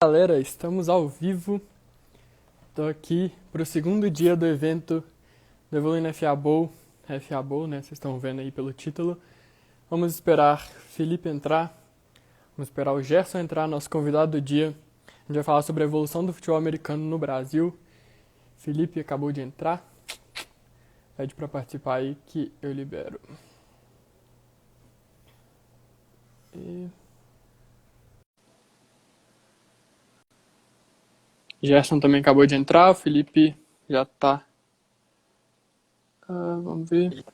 Galera, estamos ao vivo. Estou aqui para o segundo dia do evento do Evoluindo FA Bowl, né? Vocês estão vendo aí pelo título. Vamos esperar Felipe entrar, vamos esperar o Gerson entrar, nosso convidado do dia. A gente vai falar sobre a evolução do futebol americano no Brasil. Felipe acabou de entrar. Pede para participar aí que eu libero. Gerson também acabou de entrar, o Felipe já tá. Vamos ver.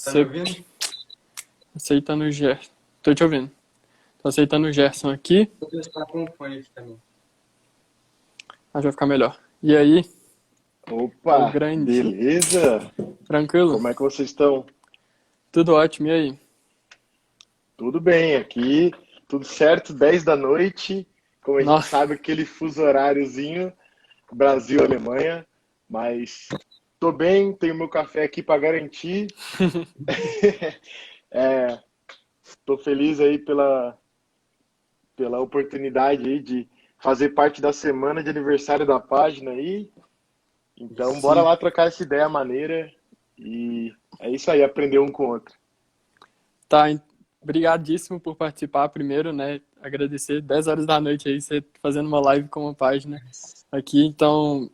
Tá me ouvindo? Aceitando o Gerson. Tô te ouvindo. Tô aceitando o Gerson aqui. Vou testar com o fone aqui também. Acho que vai ficar melhor. E aí? O Opa, grande. beleza? Tranquilo? Como é que vocês estão? Tudo ótimo. E aí? Tudo bem, aqui tudo certo, 10 da noite. Como a gente Nossa, sabe, aquele fuso horáriozinho, Brasil-Alemanha. Mas tô bem, tenho meu café aqui para garantir. É, tô feliz aí pela oportunidade aí de fazer parte da semana de aniversário da página aí. Então, bora sim. lá trocar essa ideia maneira. E é isso aí, aprender um com o outro. Tá, obrigadíssimo por participar primeiro, né? Agradecer 10 horas da noite aí, você fazendo uma live com uma página aqui. Então,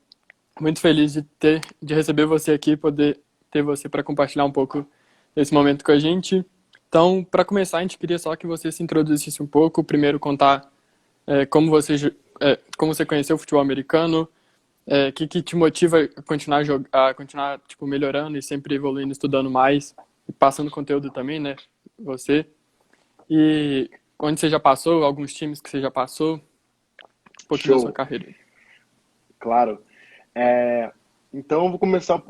muito feliz de receber você aqui, poder ter você para compartilhar um pouco desse momento com a gente. Então, para começar, a gente queria só que você se introduzisse um pouco, primeiro contar como você conheceu o futebol americano, que te motiva a continuar a continuar tipo melhorando e sempre evoluindo, estudando mais e passando conteúdo também, né? Você e onde você já passou, alguns times que você já passou, um pouquinho da sua Show, carreira. claro. Então, eu vou começar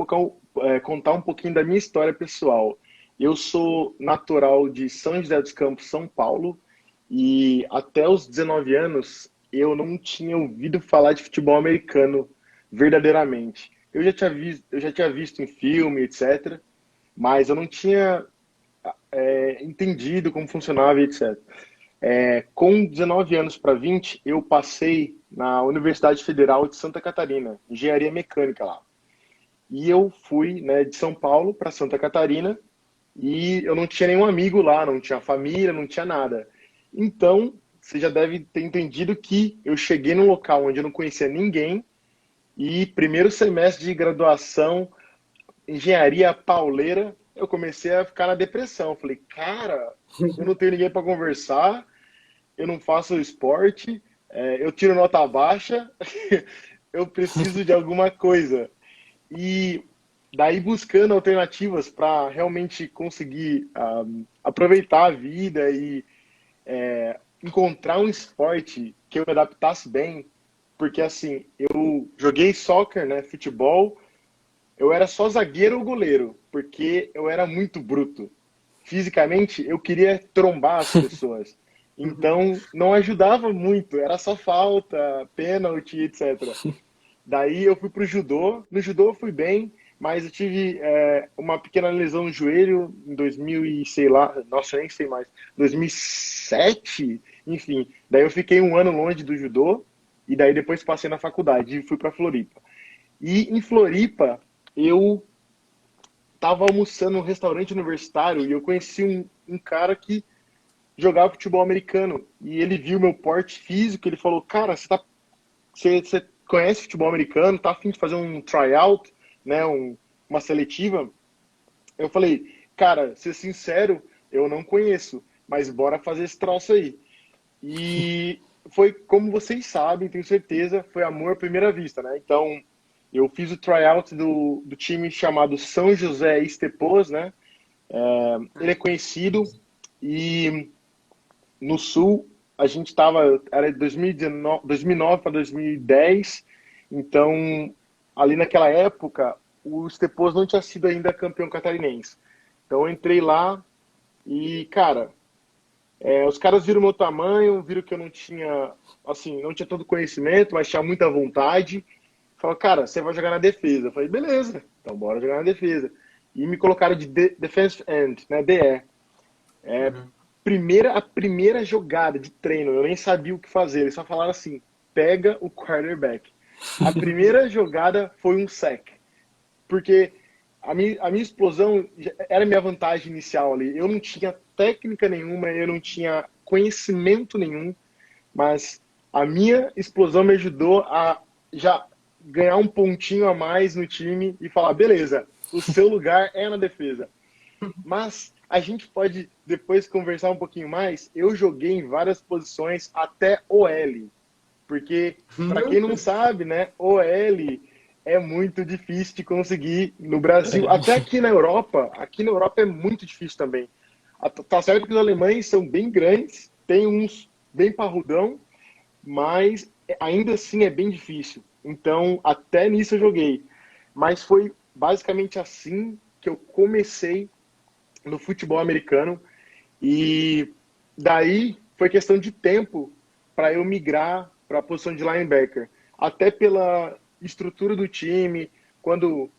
contar um pouquinho da minha história pessoal. Eu sou natural de São José dos Campos, São Paulo, e até os 19 anos eu não tinha ouvido falar de futebol americano verdadeiramente. Eu já tinha visto em filme, etc., mas eu não tinha entendido como funcionava, e etc. Com 19 anos para 20, eu passei na Universidade Federal de Santa Catarina, engenharia mecânica lá. E eu fui, né, de São Paulo para Santa Catarina e eu não tinha nenhum amigo lá, não tinha família, não tinha nada. Então, você já deve ter entendido que eu cheguei num local onde eu não conhecia ninguém e primeiro semestre de graduação, engenharia pauleira, eu comecei a ficar na depressão. Falei, cara, eu não tenho ninguém para conversar, eu não faço esporte, eu tiro nota baixa, eu preciso de alguma coisa. E daí buscando alternativas para realmente conseguir aproveitar a vida e encontrar um esporte que eu me adaptasse bem, porque assim, eu joguei soccer, né, futebol, eu era só zagueiro ou goleiro, porque eu era muito bruto. Fisicamente, eu queria trombar as pessoas. Então, não ajudava muito, era só falta, pênalti, etc. Daí eu fui pro judô. No judô eu fui bem, mas eu tive uma pequena lesão no joelho em 2000 e sei lá, nossa, eu nem sei mais, 2007, enfim. Daí eu fiquei um ano longe do judô e daí depois passei na faculdade e fui para Floripa. E em Floripa eu estava almoçando num restaurante universitário e eu conheci um cara que jogava futebol americano e ele viu meu porte físico, ele falou, cara, você conhece futebol americano, tá a fim de fazer um tryout, né, uma seletiva? Eu falei, cara, ser sincero, eu não conheço, mas bora fazer esse troço aí. E foi, como vocês sabem, tenho certeza, foi amor à primeira vista, né? Então, eu fiz o tryout do time chamado São José Estepos, né? Ele é conhecido e no Sul a gente estava, era de 2019, 2009 para 2010, então ali naquela época o Estepos não tinha sido ainda campeão catarinense. Então eu entrei lá e, cara, os caras viram meu tamanho, viram que eu não tinha, assim, não tinha todo conhecimento, mas tinha muita vontade. Falaram, cara, você vai jogar na defesa. Eu falei, beleza, então bora jogar na defesa. E me colocaram de defense end, né, DE. Uhum. a primeira jogada de treino, eu nem sabia o que fazer. Eles só falaram assim: pega o quarterback. A primeira jogada foi um sack, porque a minha explosão era a minha vantagem inicial ali. Eu não tinha técnica nenhuma, eu não tinha conhecimento nenhum, mas a minha explosão me ajudou a já ganhar um pontinho a mais no time e falar: beleza, o seu lugar é na defesa. Mas a gente pode depois conversar um pouquinho mais. Eu joguei em várias posições até OL, porque para quem não sabe, né, OL é muito difícil de conseguir no Brasil, até aqui na Europa é muito difícil também. Tá certo que os alemães são bem grandes, tem uns bem parrudão, mas ainda assim é bem difícil. Então, até nisso eu joguei. Mas foi basicamente assim que eu comecei no futebol americano. E daí foi questão de tempo para eu migrar para a posição de linebacker. Até pela estrutura do time, quando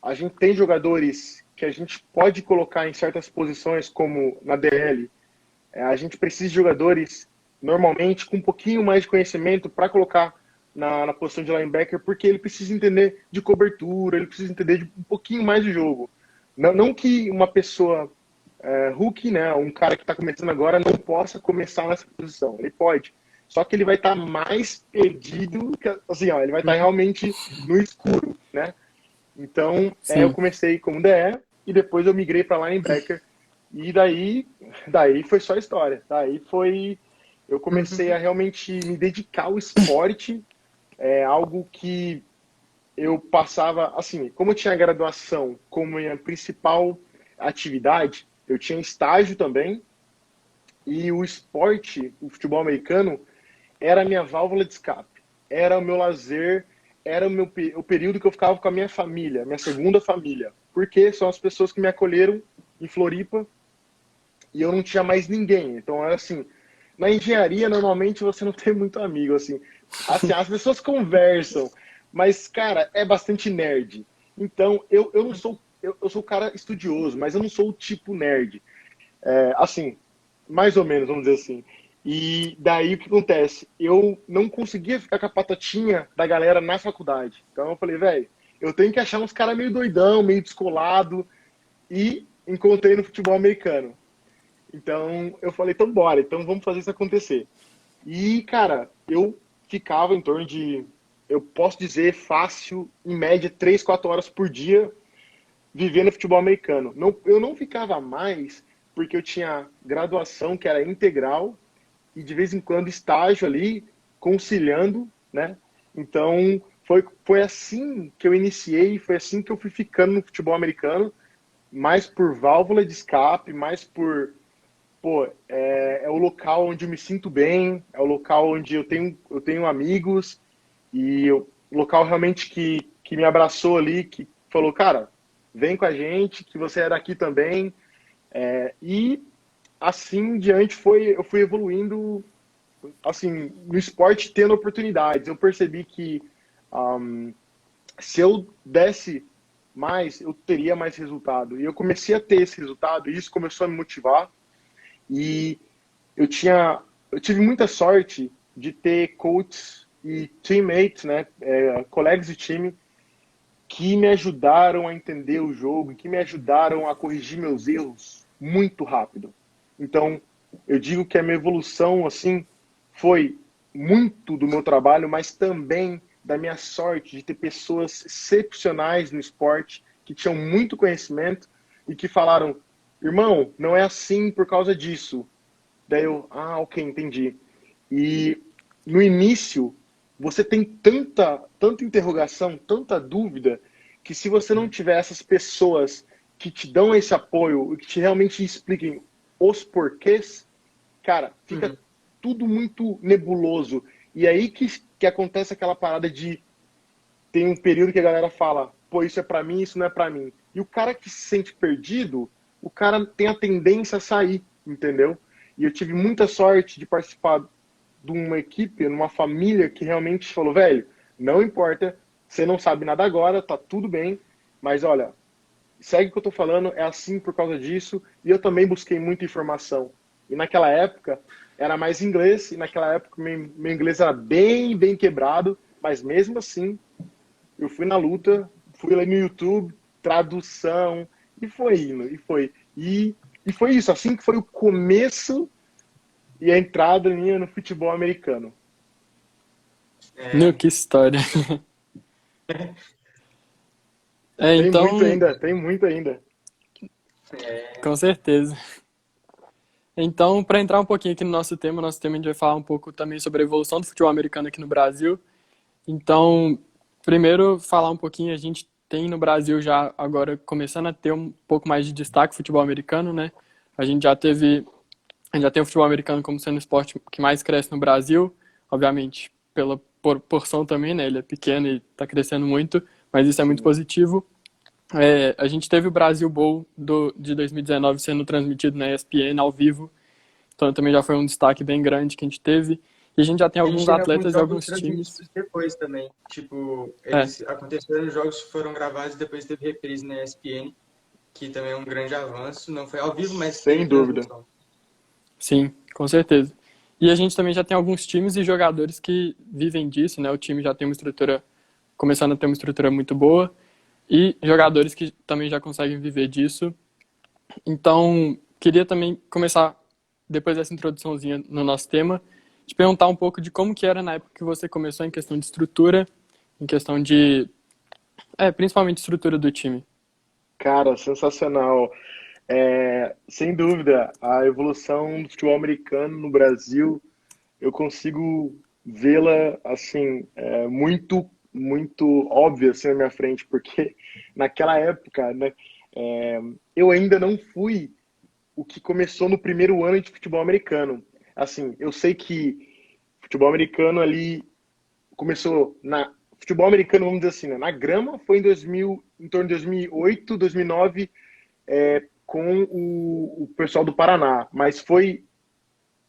a gente tem jogadores que a gente pode colocar em certas posições, como na DL, a gente precisa de jogadores, normalmente, com um pouquinho mais de conhecimento para colocar na posição de linebacker, porque ele precisa entender de cobertura, ele precisa entender de um pouquinho mais de jogo. Não que uma pessoa rookie, né, um cara que está começando agora, não possa começar nessa posição. Ele pode. Só que ele vai estar mais perdido, assim, ó, ele vai estar realmente no escuro, né? Então, eu Sim. comecei como DE e depois eu migrei para linebacker. E daí foi só história. Eu comecei a realmente me dedicar ao esporte, algo que eu passava, assim, como eu tinha graduação como minha principal atividade, eu tinha estágio também, e o esporte, o futebol americano, era a minha válvula de escape, era o meu lazer, era o período que eu ficava com a minha família, minha segunda família, porque são as pessoas que me acolheram em Floripa e eu não tinha mais ninguém. Então era assim, na engenharia normalmente você não tem muito amigo, assim. Assim, as pessoas conversam, mas cara, é bastante nerd. Então eu não sou eu sou o cara estudioso, mas eu não sou o tipo nerd. Assim, mais ou menos, vamos dizer assim. E daí o que acontece? Eu não conseguia ficar com a patotinha da galera na faculdade. Então eu falei, velho, eu tenho que achar uns caras meio doidão, meio descolado. E encontrei no futebol americano. Então eu falei, então bora, então vamos fazer isso acontecer. E, cara, eu ficava em torno de, eu posso dizer, fácil, em média, 3 4 horas por dia vivendo futebol americano. Não, eu não ficava mais porque eu tinha graduação que era integral e de vez em quando estágio ali, conciliando, né? Então foi assim que eu iniciei, foi assim que eu fui ficando no futebol americano, mais por válvula de escape, mais por, pô, é o local onde eu me sinto bem, é o local onde eu tenho amigos e o local realmente que me abraçou ali, que falou, cara, vem com a gente, que você é daqui também. E assim em diante eu fui evoluindo assim no esporte, tendo oportunidades. Eu percebi que um, se eu desse mais, eu teria mais resultado. E eu comecei a ter esse resultado e isso começou a me motivar. E eu tive muita sorte de ter coaches e teammates, né, colegas de time que me ajudaram a entender o jogo, que me ajudaram a corrigir meus erros muito rápido. Então, eu digo que a minha evolução, assim, foi muito do meu trabalho, mas também da minha sorte de ter pessoas excepcionais no esporte, que tinham muito conhecimento e que falaram, irmão, não é assim por causa disso. Daí eu, ok, entendi. E no início, você tem tanta interrogação, tanta dúvida, que se você não tiver essas pessoas que te dão esse apoio e que te realmente expliquem os porquês, cara, fica tudo muito nebuloso. E aí que acontece aquela parada de tem um período que a galera fala, pô, isso é pra mim, isso não é pra mim. E o cara que se sente perdido, o cara tem a tendência a sair, entendeu? E eu tive muita sorte de participar de uma equipe, numa família que realmente falou, velho, não importa, você não sabe nada agora, tá tudo bem, mas olha, segue o que eu tô falando, é assim por causa disso, e eu também busquei muita informação. E naquela época era mais inglês, e naquela época meu inglês era bem, bem quebrado, mas mesmo assim eu fui na luta, fui lá no YouTube, tradução, e foi indo, e foi. E foi isso, assim que foi o começo e a entrada minha no futebol americano. Meu, É, que história. É, então, Tem muito ainda. com certeza. Então, para entrar um pouquinho aqui no nosso tema a gente vai falar um pouco também sobre a evolução do futebol americano aqui no Brasil. Então, primeiro falar um pouquinho, a gente tem no Brasil já agora começando a ter um pouco mais de destaque o futebol americano, né? A gente já teve, a gente já tem o futebol americano como sendo o esporte que mais cresce no Brasil, obviamente pela porção também, né? Ele é pequeno e está crescendo muito, mas isso é muito Sim. positivo. A gente teve o Brasil Bowl de 2019 sendo transmitido na ESPN ao vivo, então também já foi um destaque bem grande que a gente teve. E a gente já tem a gente alguns teve alguns atletas e jogos alguns times. transmitidos depois também. Tipo, É, eles aconteceram, os jogos foram gravados e depois teve reprise na ESPN, que também é um grande avanço. Não foi ao vivo, mas teve Sem dúvida. transmissão. sim, com certeza. E a gente também já tem alguns times e jogadores que vivem disso, né? O time já tem uma estrutura, começando a ter uma estrutura muito boa, e jogadores que também já conseguem viver disso. Então, queria também começar, depois dessa introduçãozinha no nosso tema, te perguntar um pouco de como que era na época que você começou em questão de estrutura, em questão de, principalmente estrutura do time. Cara, sensacional. Sem dúvida, a evolução do futebol americano no Brasil, eu consigo vê-la assim, muito, muito óbvia assim na minha frente, porque naquela época, né, eu ainda não fui o que começou no primeiro ano de futebol americano. Assim, eu sei que futebol americano ali começou na futebol americano, vamos dizer assim, né, na grama foi em 2000, em torno de 2008, 2009, com o pessoal do Paraná, mas foi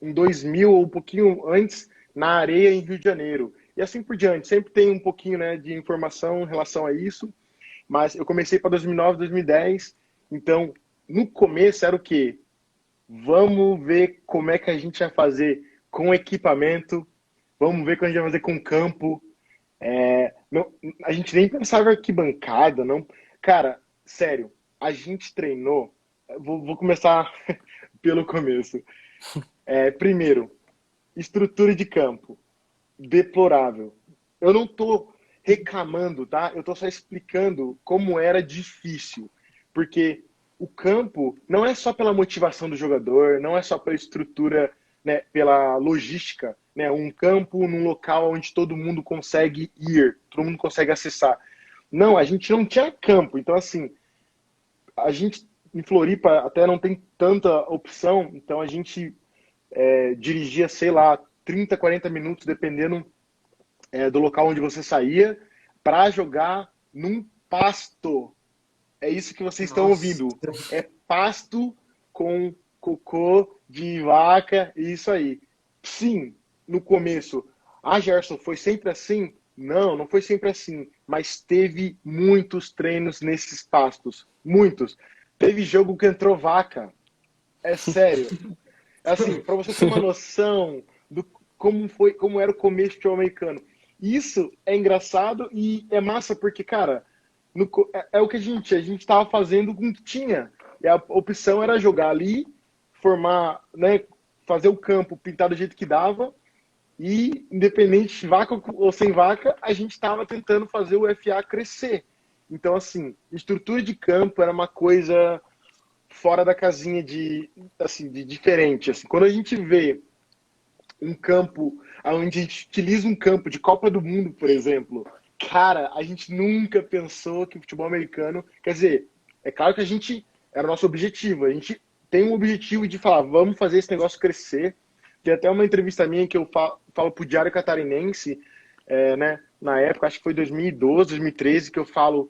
em 2000 ou um pouquinho antes na areia em Rio de Janeiro. E assim por diante, sempre tem um pouquinho, né, de informação em relação a isso, mas eu comecei para 2009, 2010, então no começo era o quê? Vamos ver como é que a gente vai fazer com equipamento, vamos ver como a gente vai fazer com campo. Não, a gente nem pensava em arquibancada, não. Cara, sério, a gente treinou. Vou começar pelo começo. Primeiro, estrutura de campo, deplorável. Eu não tô reclamando, tá? Eu tô só explicando como era difícil. Porque o campo não é só pela motivação do jogador, não é só pela estrutura, né, pela logística, né? Um campo num local onde todo mundo consegue ir, todo mundo consegue acessar. Não, a gente não tinha campo. Então, assim, a gente em Floripa até não tem tanta opção, então a gente dirigia, sei lá, 30, 40 minutos, dependendo do local onde você saía, para jogar num pasto. É isso que vocês estão Nossa. ouvindo. É pasto com cocô de vaca, e isso aí. Sim, no começo. Ah, Gerson, foi sempre assim? Não, não foi sempre assim. Mas teve muitos treinos nesses pastos. Muitos. Teve jogo que entrou vaca. É sério. Assim, para você ter uma noção do como foi, como era o começo do futebol americano. Isso é engraçado e é massa porque, cara, é o que a gente estava fazendo com o que tinha. E a opção era jogar ali, formar, né, fazer o campo, pintar do jeito que dava e, independente de vaca ou sem vaca, a gente estava tentando fazer o FA crescer. Então, assim, estrutura de campo era uma coisa fora da casinha de, assim, de diferente. Assim, quando a gente vê um campo, onde a gente utiliza um campo de Copa do Mundo, por exemplo, cara, a gente nunca pensou que o futebol americano, quer dizer, é claro que a gente, era o nosso objetivo, a gente tem um objetivo de falar, vamos fazer esse negócio crescer. Tem até uma entrevista minha que eu falo pro Diário Catarinense, né, na época, acho que foi 2012, 2013, que eu falo,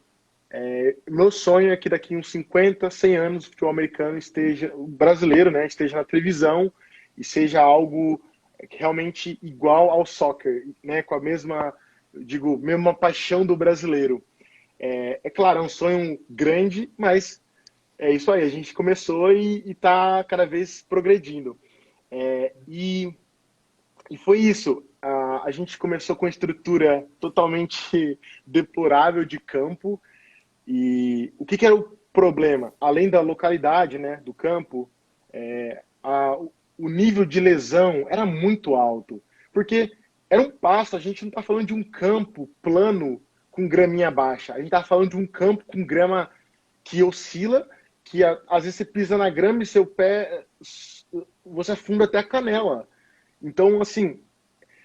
meu sonho é que daqui uns 50, 100 anos o futebol americano esteja, o brasileiro, né, esteja na televisão e seja algo realmente igual ao soccer, né, com a mesma, eu digo, mesma paixão do brasileiro. Claro, é um sonho grande, mas é isso aí, a gente começou e está cada vez progredindo. E, e foi isso. A gente começou com uma estrutura totalmente deplorável de campo. E o que era o problema? Além da localidade, né, do campo, o nível de lesão era muito alto. Porque era um pasto, a gente não está falando de um campo plano com graminha baixa. A gente está falando de um campo com grama que oscila, que às vezes você pisa na grama e seu pé, você afunda até a canela. Então, assim,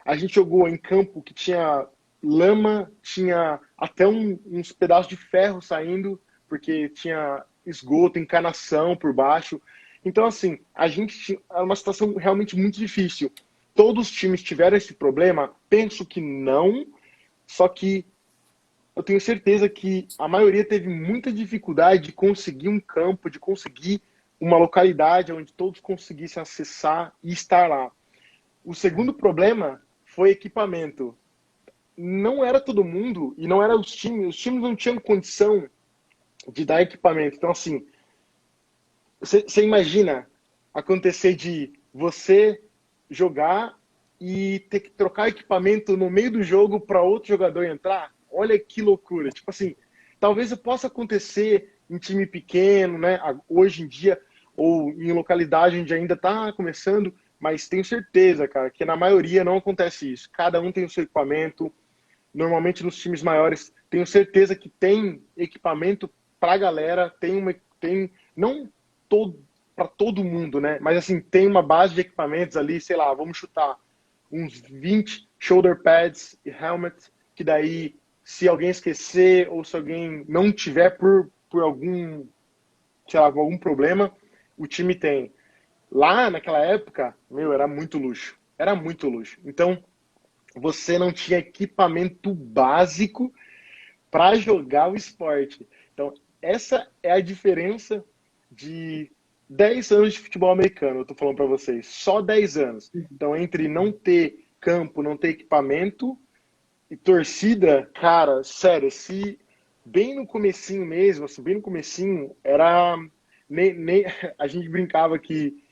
a gente jogou em campo que tinha lama, tinha até uns pedaços de ferro saindo, porque tinha esgoto, encanação por baixo. Então, assim, a gente tinha uma situação realmente muito difícil. Todos os times tiveram esse problema? Penso que não, só que eu tenho certeza que a maioria teve muita dificuldade de conseguir um campo, de conseguir uma localidade onde todos conseguissem acessar e estar lá. O segundo problema foi equipamento. Não era todo mundo e não era os times não tinham condição de dar equipamento. Então, assim, você imagina acontecer de você jogar e ter que trocar equipamento no meio do jogo para outro jogador entrar? Olha que loucura. Tipo assim, talvez possa acontecer em time pequeno, né? Hoje em dia, ou em localidade onde ainda está começando, mas tenho certeza, cara, que na maioria não acontece isso. Cada um tem o seu equipamento. Normalmente nos times maiores, tenho certeza que tem equipamento para a galera, tem não todo para todo mundo, né? Mas assim, tem uma base de equipamentos ali, sei lá, vamos chutar uns 20 shoulder pads e helmet, que daí se alguém esquecer ou se alguém não tiver por algum, sei lá, algum problema, o time tem. Lá naquela época, meu, era muito luxo. Era muito luxo. Então, você não tinha equipamento básico para jogar o esporte. Então, essa é a diferença de 10 anos de futebol americano, eu tô falando para vocês. Só 10 anos. Então, entre não ter campo, não ter equipamento e torcida, cara, sério, se bem no comecinho mesmo, assim, bem no comecinho, era nem a gente brincava que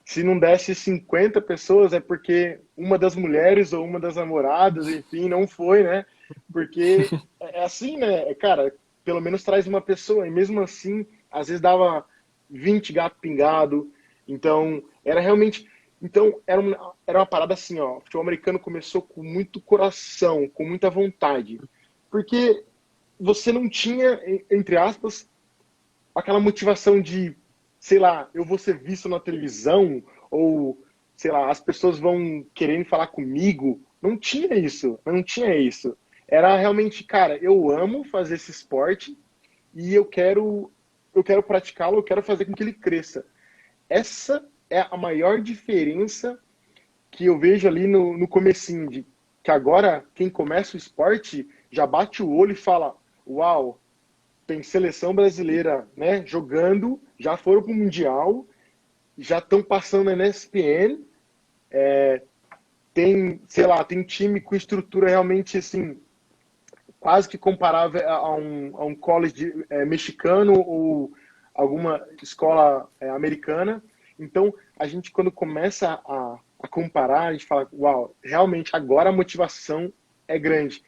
se não desse 50 pessoas é porque uma das mulheres ou uma das namoradas, enfim, não foi, né? Porque é assim, né? Cara, pelo menos traz uma pessoa. E mesmo assim, às vezes dava 20 gato pingado. Então, era realmente. Então, era uma parada assim, ó. O futebol americano começou com muito coração, com muita vontade. Porque você não tinha, entre aspas, aquela motivação de, sei lá, eu vou ser visto na televisão, ou, sei lá, as pessoas vão querendo falar comigo. Não tinha isso, não tinha isso. Era realmente, cara, eu amo fazer esse esporte e eu quero praticá-lo, eu quero fazer com que ele cresça. Essa é a maior diferença que eu vejo ali no comecinho, de que agora quem começa o esporte já bate o olho e fala, uau, tem seleção brasileira, né, jogando, já foram para o Mundial, já estão passando na ESPN, tem, sei lá, tem time com estrutura realmente assim, quase que comparável a um college mexicano ou alguma escola americana. Então, a gente quando começa a comparar, a gente fala, uau, realmente agora a motivação é grande.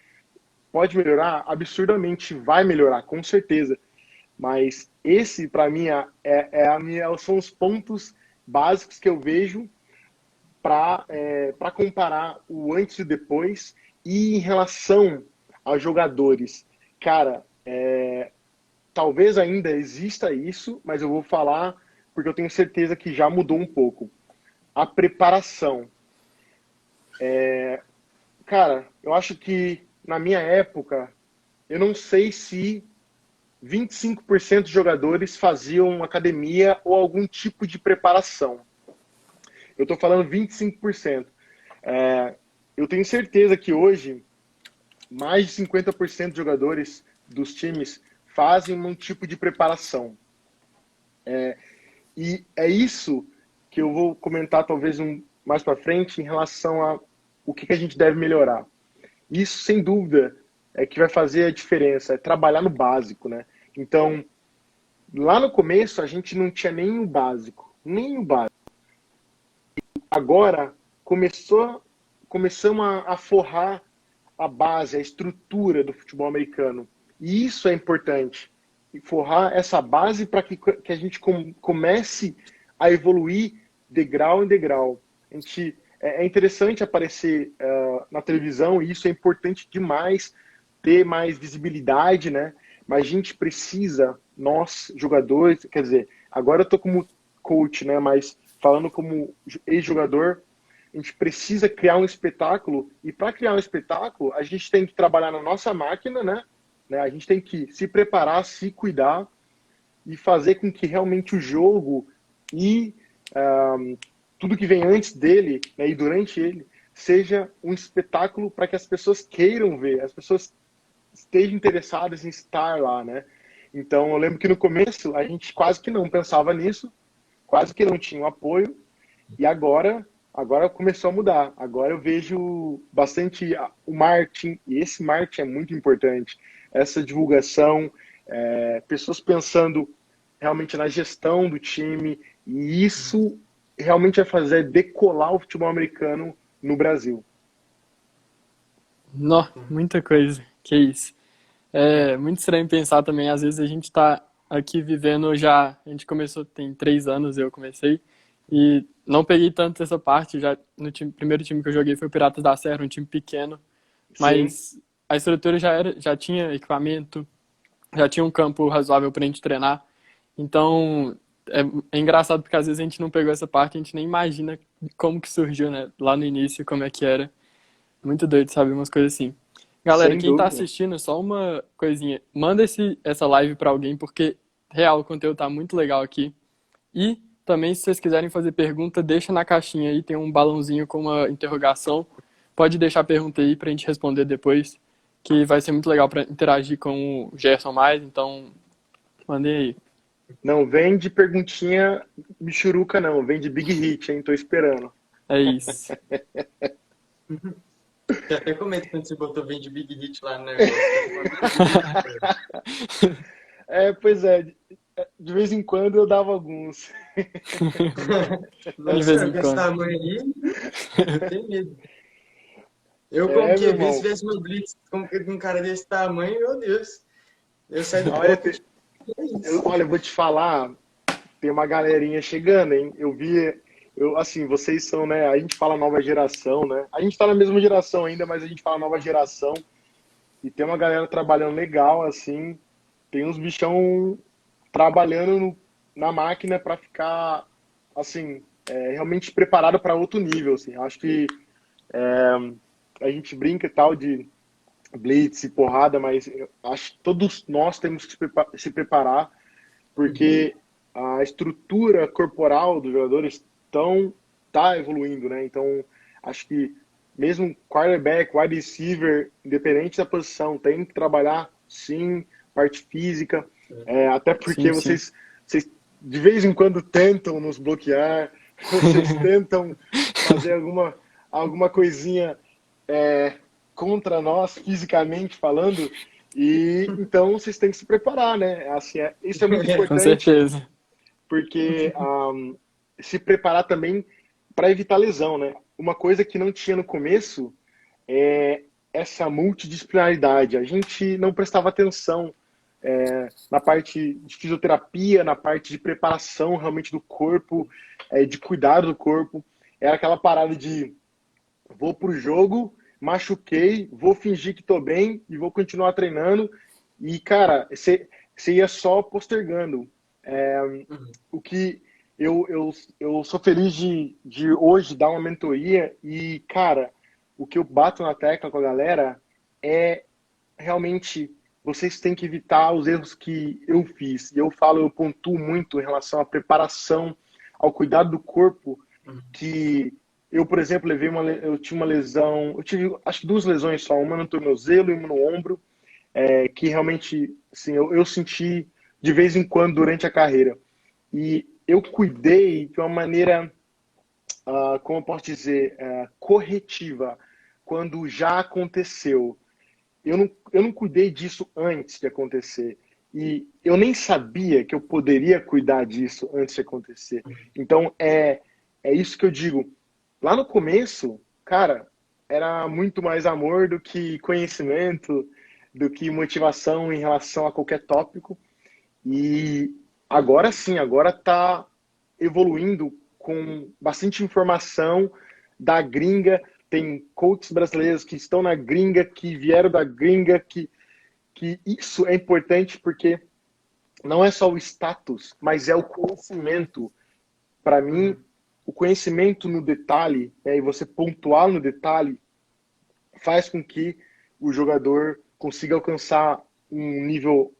Pode melhorar? Absurdamente vai melhorar, com certeza. Mas esse, para mim, são os pontos básicos que eu vejo para comparar o antes e depois. E em relação aos jogadores, cara, talvez ainda exista isso, mas eu vou falar porque eu tenho certeza que já mudou um pouco. A preparação. Cara, eu acho que na minha época, eu não sei se 25% de jogadores faziam academia ou algum tipo de preparação. Eu estou falando 25%. Eu tenho certeza que hoje, mais de 50% de jogadores dos times fazem um tipo de preparação. E é isso que eu vou comentar talvez mais para frente em relação a o que a gente deve melhorar. Isso, sem dúvida, é que vai fazer a diferença, é trabalhar no básico, né? Então, lá no começo, a gente não tinha nem o básico, nem o básico. agora começamos a forrar a base, a estrutura do futebol americano. E isso é importante. E forrar essa base para que a gente comece a evoluir degrau em degrau. É interessante aparecer na televisão, e isso é importante demais, ter mais visibilidade, né? Mas a gente precisa, nós, jogadores, quer dizer, agora eu estou como coach, né? Mas falando como ex-jogador, a gente precisa criar um espetáculo, e para criar um espetáculo, a gente tem que trabalhar na nossa máquina, né? A gente tem que se preparar, se cuidar e fazer com que realmente o jogo e tudo que vem antes dele, né, e durante ele seja um espetáculo para que as pessoas queiram ver, as pessoas estejam interessadas em estar lá, né? Então, eu lembro que no começo a gente quase que não pensava nisso, quase que não tinha o apoio, e agora começou a mudar. Agora eu vejo bastante o marketing, e esse marketing é muito importante. Essa divulgação, pessoas pensando realmente na gestão do time, e isso realmente vai fazer decolar o futebol americano no Brasil. Nó, muita coisa. Que isso. É muito estranho pensar também, às vezes a gente tá aqui vivendo já, a gente começou, tem 3 anos, eu comecei, e não peguei tanto essa parte, já no primeiro time que eu joguei foi o Piratas da Serra, um time pequeno, Sim, mas a estrutura já tinha equipamento, já tinha um campo razoável pra gente treinar, então é engraçado porque às vezes a gente não pegou essa parte, a gente nem imagina como que surgiu, né, lá no início, como é que era. Muito doido, sabe? Umas coisas assim. Galera, sem quem tá dúvida. assistindo, só uma coisinha. Manda essa live pra alguém, porque, real, o conteúdo tá muito legal aqui. E também, se vocês quiserem fazer pergunta, deixa na caixinha aí, tem um balãozinho com uma interrogação. Pode deixar a pergunta aí pra gente responder depois, que vai ser muito legal pra interagir com o Gerson mais, então mandem aí. Não vem de perguntinha michuruca, não. Vem de big hit, hein? Tô esperando. É isso. Eu até comento quando você botou vem de Big Hit lá no negócio, que eu tô mandando Big Hit pra ele. Pois é. De vez em quando eu dava alguns. De vez Nossa, em com esse quando. tamanho aí, tem medo. Eu como É, que meu ver se irmão. tivesse meu Blitz com um cara desse tamanho, meu Deus. Eu saio do Olha, pocket, é isso. eu vou te falar, tem uma galerinha chegando, hein? Assim, vocês são, né? A gente fala nova geração, né? A gente tá na mesma geração ainda, mas a gente fala nova geração. E tem uma galera trabalhando legal, assim. Tem uns bichão trabalhando na máquina para ficar, assim, realmente preparado para outro nível, assim. Acho que a gente brinca e tal de blitz e porrada, mas eu acho que todos nós temos que se preparar, porque a estrutura corporal dos jogadores tá evoluindo, né? Então, acho que mesmo quarterback, wide receiver, independente da posição, tem que trabalhar, sim, parte física, até porque Sim, sim. vocês de vez em quando tentam nos bloquear, vocês tentam fazer alguma coisinha é, contra nós, fisicamente falando, e então vocês têm que se preparar, né? Assim, isso é muito Com importante, certeza. porque se preparar também para evitar lesão, né? Uma coisa que não tinha no começo é essa multidisciplinaridade. A gente não prestava atenção na parte de fisioterapia, na parte de preparação realmente do corpo, de cuidar do corpo. Era aquela parada de vou pro jogo, machuquei, vou fingir que tô bem e vou continuar treinando. E, cara, você ia só postergando. O que eu sou feliz de hoje dar uma mentoria e, cara, o que eu bato na tecla com a galera é realmente vocês têm que evitar os erros que eu fiz. E eu pontuo muito em relação à preparação, ao cuidado do corpo, que eu, por exemplo, eu tive uma lesão, eu tive acho que duas lesões só, uma no tornozelo e uma no ombro, que realmente, assim, eu senti de vez em quando durante a carreira. E eu cuidei de uma maneira, como eu posso dizer, corretiva, quando já aconteceu. Eu não cuidei disso antes de acontecer. E eu nem sabia que eu poderia cuidar disso antes de acontecer. Então, é isso que eu digo. Lá no começo, cara, era muito mais amor do que conhecimento, do que motivação em relação a qualquer tópico. E agora sim, agora tá evoluindo com bastante informação da gringa. Tem coaches brasileiros que estão na gringa, que vieram da gringa, que isso é importante porque não é só o status, mas é o conhecimento. Para mim, Uhum. o conhecimento no detalhe, né, e você pontuar no detalhe, faz com que o jogador consiga alcançar um nível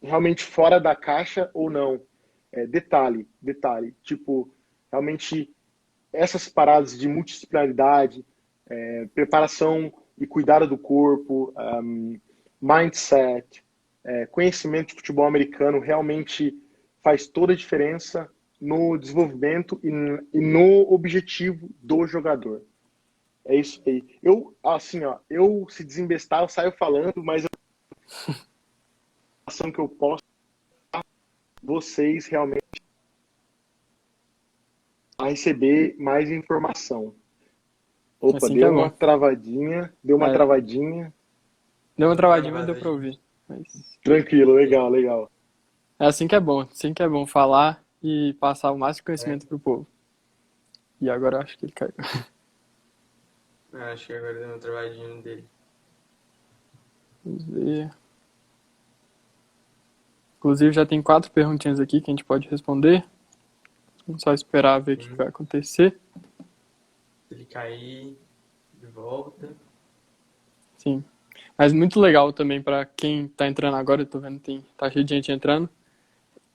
realmente fora da caixa ou não. Detalhe, detalhe. Tipo, realmente essas paradas de multidisciplinaridade, preparação e cuidado do corpo, mindset, conhecimento de futebol americano realmente faz toda a diferença no desenvolvimento e no objetivo do jogador. É isso aí. Eu, assim, ó, eu se desembestar, eu saio falando, mas a ação que eu posso, vocês realmente a receber mais informação. Opa, Assim que é bom. deu uma É, travadinha. deu uma Deu travadinha, mas travada deu pra aí. ouvir. Mas Tranquilo, legal, legal. é assim que é bom falar e passar o máximo de É, conhecimento pro povo. E agora eu acho que ele caiu. acho que agora deu uma travadinha dele. Vamos ver. Inclusive já tem 4 perguntinhas aqui que a gente pode responder. Vamos só esperar ver o que Sim. vai acontecer. Se ele cair de volta. Sim. Mas muito legal também pra quem tá entrando agora, eu tô vendo que tá cheio de gente entrando.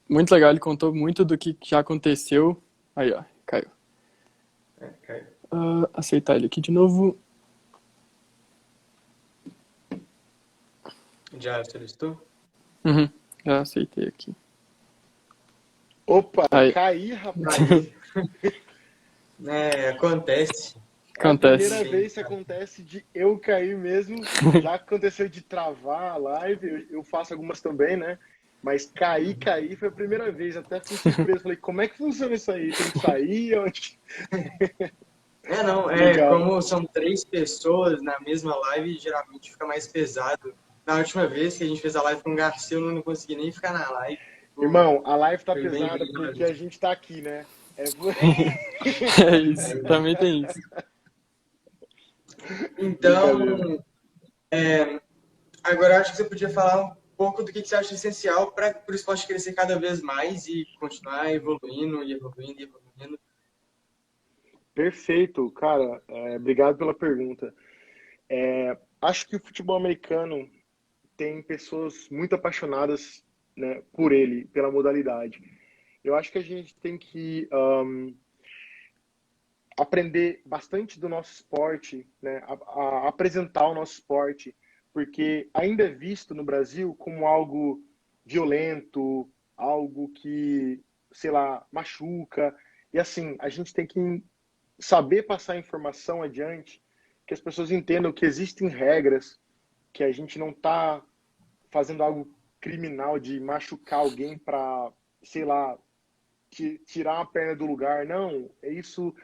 Muito legal, ele contou muito do que já aconteceu. Aí, ó, caiu. Caiu. Aceitar ele aqui de novo. Já solicitou? Uhum, já aceitei aqui. Opa, Aí, caí, rapaz. Caiu. Acontece. É a acontece. primeira Sim, vez que acontece de eu cair mesmo. Já aconteceu de travar a live, eu faço algumas também, né? Mas cair foi a primeira vez. Até fui surpreso. Falei, como é que funciona isso aí? Tem que sair? não, Legal. como são 3 pessoas na mesma live, geralmente fica mais pesado. Na última vez que a gente fez a live com o Garcia, eu não consegui nem ficar na live. Irmão, a live tá Foi bem pesada ruim pra porque mim. a gente tá aqui, né? É isso, também tem isso. Brincadeira. Então, agora eu acho que você podia falar um pouco do que você acha essencial para o esporte crescer cada vez mais e continuar evoluindo e evoluindo e evoluindo. Perfeito, cara. Obrigado pela pergunta. Acho que o futebol americano tem pessoas muito apaixonadas, né, por ele, pela modalidade. Eu acho que a gente tem que aprender bastante do nosso esporte, né, a apresentar o nosso esporte, porque ainda é visto no Brasil como algo violento, algo que, sei lá, machuca. E assim, a gente tem que saber passar a informação adiante, que as pessoas entendam que existem regras, que a gente não está fazendo algo criminal de machucar alguém para, sei lá, tirar uma perna do lugar. Não, é isso.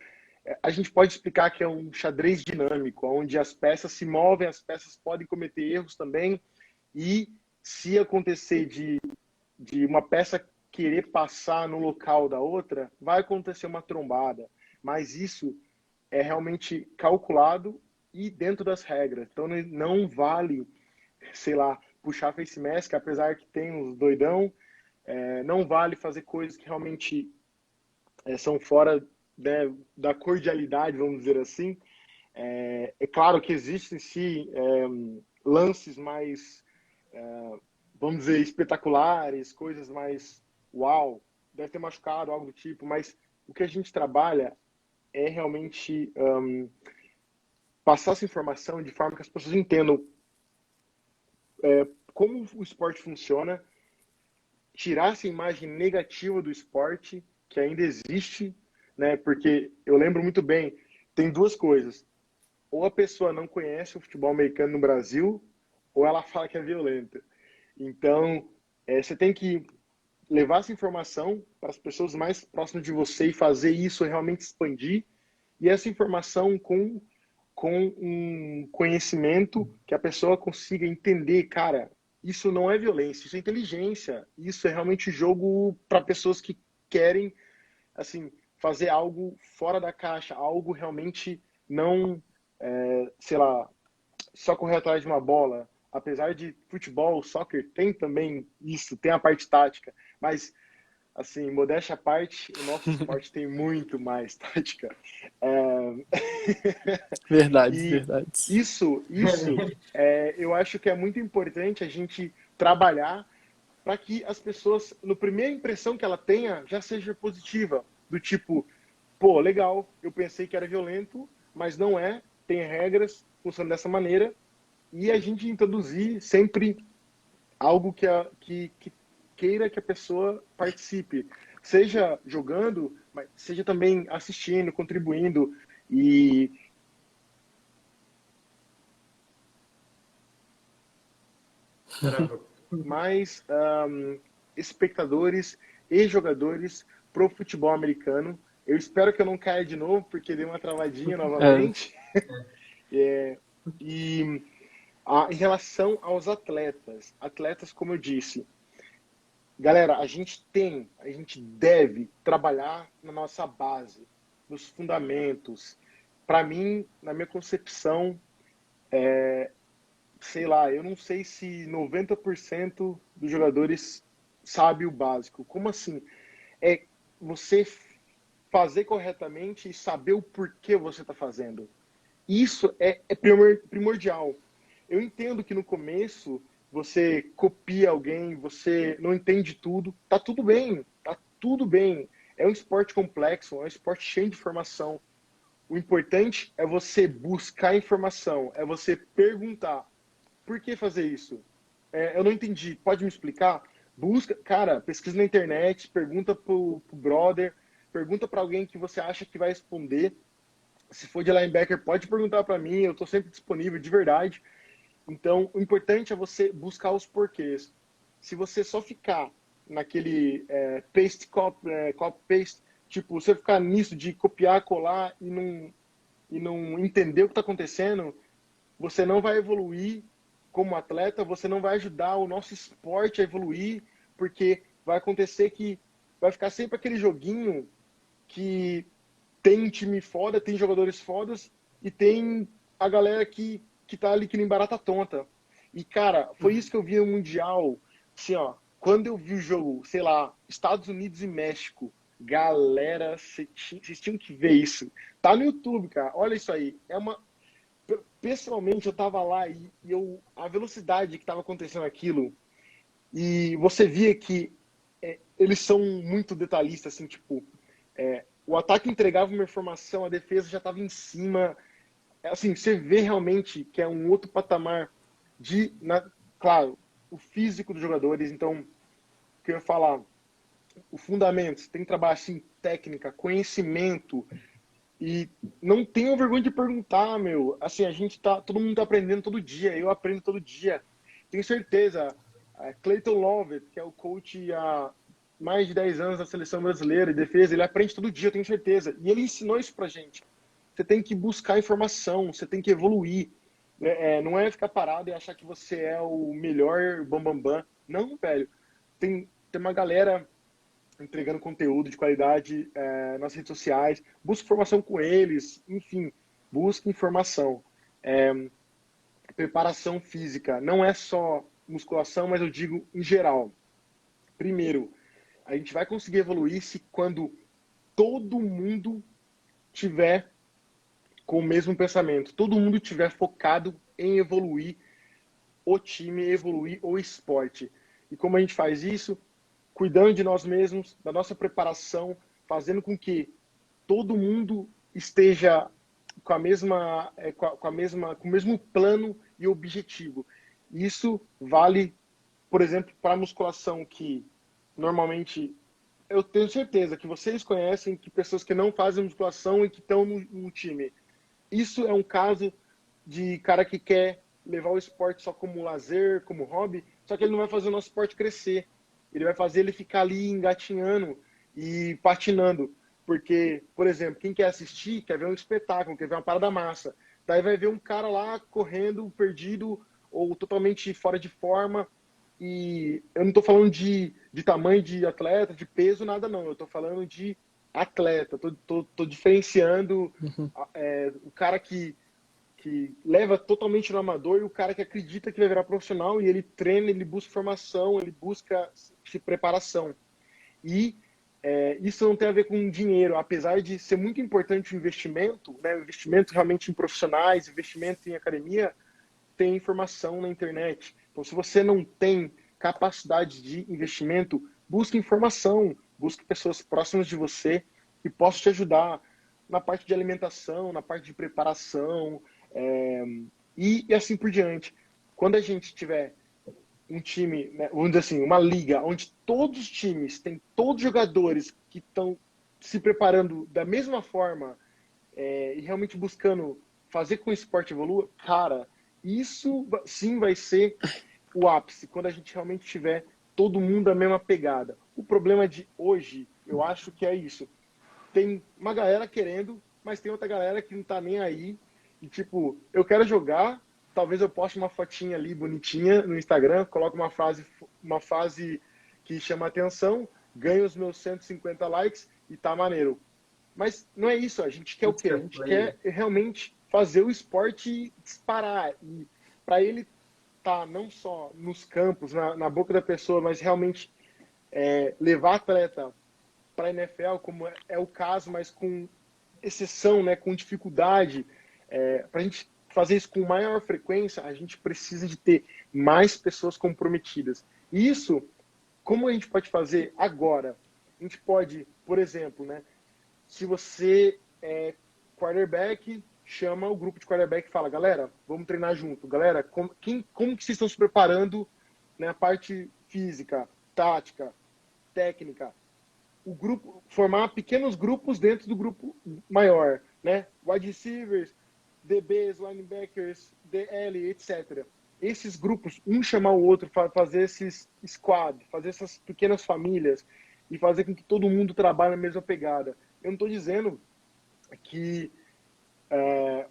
A gente pode explicar que é um xadrez dinâmico, onde as peças se movem, as peças podem cometer erros também, e se acontecer de uma peça querer passar no local da outra, vai acontecer uma trombada. Mas isso é realmente calculado e dentro das regras. Então não vale, sei lá, puxar face mask, apesar que tem uns doidão, não vale fazer coisas que realmente são fora, né, da cordialidade, vamos dizer assim. É claro que existem sim lances mais, vamos dizer, espetaculares, coisas mais uau, deve ter machucado, algo do tipo, mas o que a gente trabalha é realmente passar essa informação de forma que as pessoas entendam como o esporte funciona, tirar essa imagem negativa do esporte, que ainda existe, né? Porque eu lembro muito bem, tem duas coisas. Ou a pessoa não conhece o futebol americano no Brasil, ou ela fala que é violenta. Então, você tem que levar essa informação para as pessoas mais próximas de você e fazer isso realmente expandir. e essa informação com um conhecimento que a pessoa consiga entender, cara, isso não é violência, isso é inteligência, isso é realmente jogo para pessoas que querem, assim, fazer algo fora da caixa, algo realmente não, sei lá, só correr atrás de uma bola. Apesar de futebol, soccer tem também isso, tem a parte tática, mas assim, modéstia à parte, o nosso esporte tem muito mais tática. Verdades, E verdades. isso eu acho que é muito importante a gente trabalhar para que as pessoas, no primeira impressão que ela tenha, já seja positiva. Do tipo, pô, legal, eu pensei que era violento, mas não é, tem regras, funciona dessa maneira, e a gente introduzir sempre algo que queira que a pessoa participe, seja jogando, mas seja também assistindo, contribuindo e Travou. mais espectadores e jogadores pro futebol americano. Eu espero que eu não caia de novo, porque dei uma travadinha É, novamente. E em relação aos atletas, como eu disse, galera, a gente deve trabalhar na nossa base, nos fundamentos. Para mim, na minha concepção, sei lá, eu não sei se 90% dos jogadores sabe o básico. Como assim? É você fazer corretamente e saber o porquê você está fazendo. Isso é primordial. Eu entendo que no começo você copia alguém, você não entende tudo, tá tudo bem, tá tudo bem. É um esporte complexo, é um esporte cheio de informação. O importante é você buscar informação, é você perguntar por que fazer isso? Eu não entendi, pode me explicar? Busca, cara, pesquisa na internet, pergunta pro brother, pergunta para alguém que você acha que vai responder. Se for de linebacker, pode perguntar para mim, eu estou sempre disponível, de verdade. Então, o importante é você buscar os porquês. Se você só ficar naquele copy-paste, tipo, você ficar nisso de copiar, colar e não entender o que está acontecendo, você não vai evoluir como atleta, você não vai ajudar o nosso esporte a evoluir, porque vai acontecer que vai ficar sempre aquele joguinho que tem um time foda, tem jogadores fodas e tem a galera que tá ali que nem barata tonta. E, cara, foi isso que eu vi no Mundial. Assim, ó, quando eu vi o jogo, sei lá, Estados Unidos e México, galera, vocês tinham que ver isso. Tá no YouTube, cara. Olha isso aí. Pessoalmente, eu tava lá a velocidade que tava acontecendo aquilo, e você via que eles são muito detalhistas, assim, tipo, o ataque entregava uma informação, a defesa já estava em cima. Assim, você vê realmente que é um outro patamar claro, o físico dos jogadores. Então, o que eu ia falar, o fundamento, tem que trabalhar assim, técnica, conhecimento, e não tenham vergonha de perguntar, meu. Assim, todo mundo tá aprendendo todo dia, eu aprendo todo dia. Tenho certeza. Clayton Lovett, que é o coach há mais de 10 anos da seleção brasileira de defesa, ele aprende todo dia, eu tenho certeza. E ele ensinou isso pra gente. Você tem que buscar informação, você tem que evoluir. Né? Não é ficar parado e achar que você é o melhor bambambam. Bam, bam. Não, velho. Tem uma galera entregando conteúdo de qualidade nas redes sociais. Busque informação com eles, enfim, busque informação. Preparação física não é só musculação, mas eu digo em geral. Primeiro, a gente vai conseguir evoluir se quando todo mundo tiver com o mesmo pensamento, todo mundo tiver focado em evoluir o time, evoluir o esporte. E como a gente faz isso? Cuidando de nós mesmos, da nossa preparação, fazendo com que todo mundo esteja com o mesmo plano e objetivo. Isso vale, por exemplo, para a musculação, que normalmente eu tenho certeza que vocês conhecem que pessoas que não fazem musculação e que estão no time. Isso é um caso de cara que quer levar o esporte só como lazer, como hobby, só que ele não vai fazer o nosso esporte crescer. Ele vai fazer ele ficar ali engatinhando e patinando. Porque, por exemplo, quem quer assistir, quer ver um espetáculo, quer ver uma parada massa. Daí vai ver um cara lá correndo, perdido ou totalmente fora de forma. E eu não estou falando de tamanho de atleta, de peso, nada não. Eu estou falando de atleta. Tô diferenciando Uhum. o cara que leva totalmente no amador e o cara que acredita que vai virar profissional e ele treina, ele busca formação, ele busca se preparação. E isso não tem a ver com dinheiro, apesar de ser muito importante o investimento, né? O investimento realmente em profissionais, investimento em academia, tem informação na internet. Então, se você não tem capacidade de investimento, busque informação, busque pessoas próximas de você que possam te ajudar na parte de alimentação, na parte de preparação, é, e assim por diante. Quando a gente tiver um time, né, vamos dizer assim, uma liga onde todos os times têm todos os jogadores que estão se preparando da mesma forma e realmente buscando fazer com que o esporte evolua, cara, isso sim vai ser o ápice, quando a gente realmente tiver todo mundo a mesma pegada. O problema de hoje, eu acho que é isso. Tem uma galera querendo, mas tem outra galera que não tá nem aí. E tipo, eu quero jogar, talvez eu poste uma fotinha ali bonitinha no Instagram, coloco uma frase que chama atenção, ganho os meus 150 likes e tá maneiro. Mas não é isso, a gente quer o quê? A gente quer realmente fazer o esporte disparar. E para ele estar não só nos campos, na boca da pessoa, mas realmente levar atleta para a NFL, como é o caso, mas com exceção, né, com dificuldade, para a gente fazer isso com maior frequência, a gente precisa de ter mais pessoas comprometidas. E isso, como a gente pode fazer agora? A gente pode, por exemplo, né, se você é quarterback, chama o grupo de quarterback e fala, galera, vamos treinar junto. Galera, como que vocês estão se preparando na parte física, tática, técnica? O grupo, formar pequenos grupos dentro do grupo maior, né? Wide receivers, DBs, linebackers, DL, etc. Esses grupos, um chamar o outro, fazer esses squad, fazer essas pequenas famílias e fazer com que todo mundo trabalhe na mesma pegada. Eu não estou dizendo que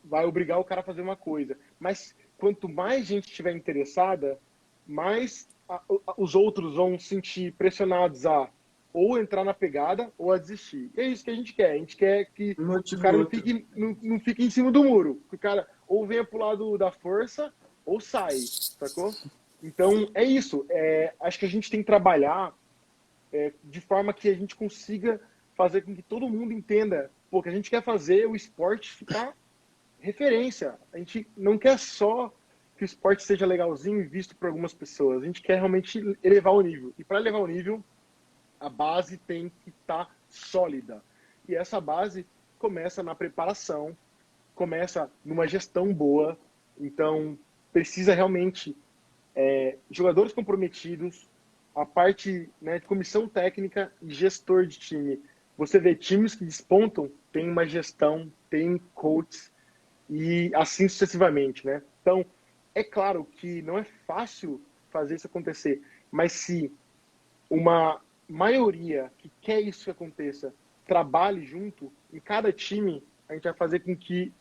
vai obrigar o cara a fazer uma coisa, mas quanto mais gente estiver interessada, mais os outros vão se sentir pressionados a ou entrar na pegada ou a desistir. E é isso que a gente quer. A gente quer que o cara não fique em cima do muro. Que o cara ou venha pro lado da força ou sai, sacou? Então, é isso. Acho que a gente tem que trabalhar de forma que a gente consiga fazer com que todo mundo entenda que a gente quer fazer o esporte ficar referência. A gente não quer só que o esporte seja legalzinho e visto por algumas pessoas. A gente quer realmente elevar o nível. E para elevar o nível, a base tem que estar sólida. E essa base começa na preparação, começa numa gestão boa. Então, precisa realmente jogadores comprometidos, a parte, né, de comissão técnica e gestor de time. Você vê times que despontam, tem uma gestão, tem coaches e assim sucessivamente, né? Então, é claro que não é fácil fazer isso acontecer, mas se uma maioria que quer isso que aconteça trabalhe junto, em cada time, a gente vai fazer com que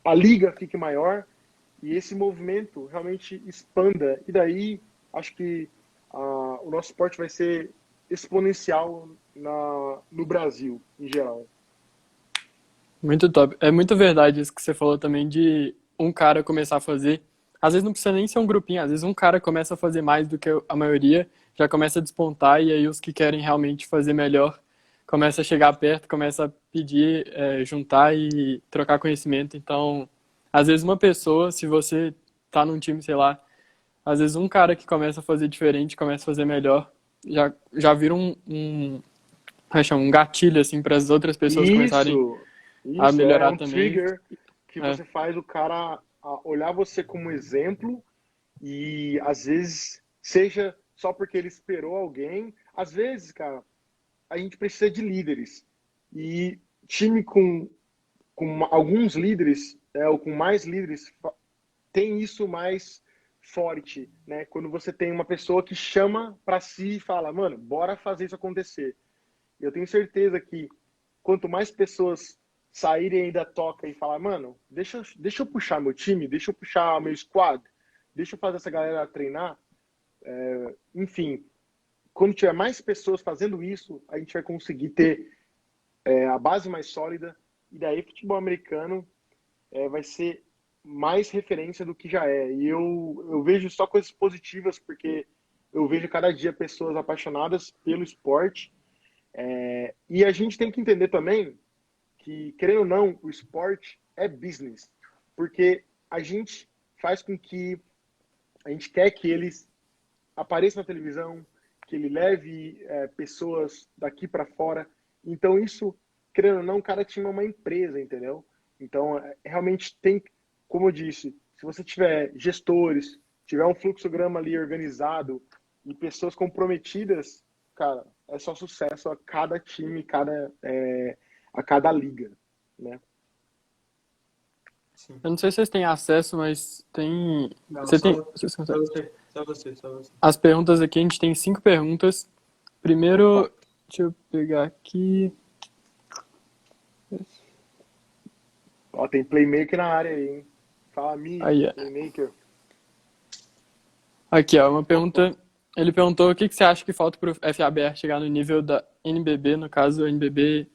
a liga fique maior e esse movimento realmente expanda. E daí, acho que o nosso esporte vai ser exponencial no Brasil, em geral. Muito top. É muito verdade isso que você falou também de um cara começar a fazer. Às vezes não precisa nem ser um grupinho, às vezes um cara começa a fazer mais do que a maioria, já começa a despontar e aí os que querem realmente fazer melhor começa a chegar perto, começa a pedir, juntar e trocar conhecimento. Então, às vezes uma pessoa, se você tá num time, sei lá, às vezes um cara que começa a fazer diferente, começa a fazer melhor, já vira como é que chama? Um gatilho assim para as outras pessoas começarem Isso, a isso é melhorar um também. trigger que É. você faz o cara olhar você como exemplo e às vezes seja só porque ele esperou alguém, às vezes, cara, a gente precisa de líderes e time com alguns líderes ou com mais líderes tem isso mais forte, né? Quando você tem uma pessoa que chama para si e fala, mano, bora fazer isso acontecer. Eu tenho certeza que quanto mais pessoas saírem aí da toca e falar, mano, deixa eu puxar meu time, deixa eu puxar meu squad, deixa eu fazer essa galera treinar, enfim, quando tiver mais pessoas fazendo isso, a gente vai conseguir ter a base mais sólida, e daí futebol americano vai ser mais referência do que já é. E eu vejo só coisas positivas, porque eu vejo cada dia pessoas apaixonadas pelo esporte. E a gente tem que entender também que, querendo ou não, o esporte é business. Porque a gente faz com que a gente quer que eles apareçam na televisão, que ele leve pessoas daqui para fora. Então isso, querendo ou não, cada time é uma empresa, entendeu? Então, realmente tem, como eu disse, se você tiver gestores, tiver um fluxograma ali organizado e pessoas comprometidas, cara, é só sucesso a cada time, a cada liga, né? Sim. Eu não sei se vocês têm acesso, mas tem. Não, Você só, tem. só você. Só você, só você. As perguntas aqui, a gente tem 5 perguntas. Primeiro, deixa eu pegar aqui. Ó, tem playmaker na área aí, hein? Fala, Mi, Aí, ó. playmaker. Aqui, ó, uma pergunta. Ele perguntou o que você acha que falta para o FABR chegar no nível da NBB, no caso, a NBB,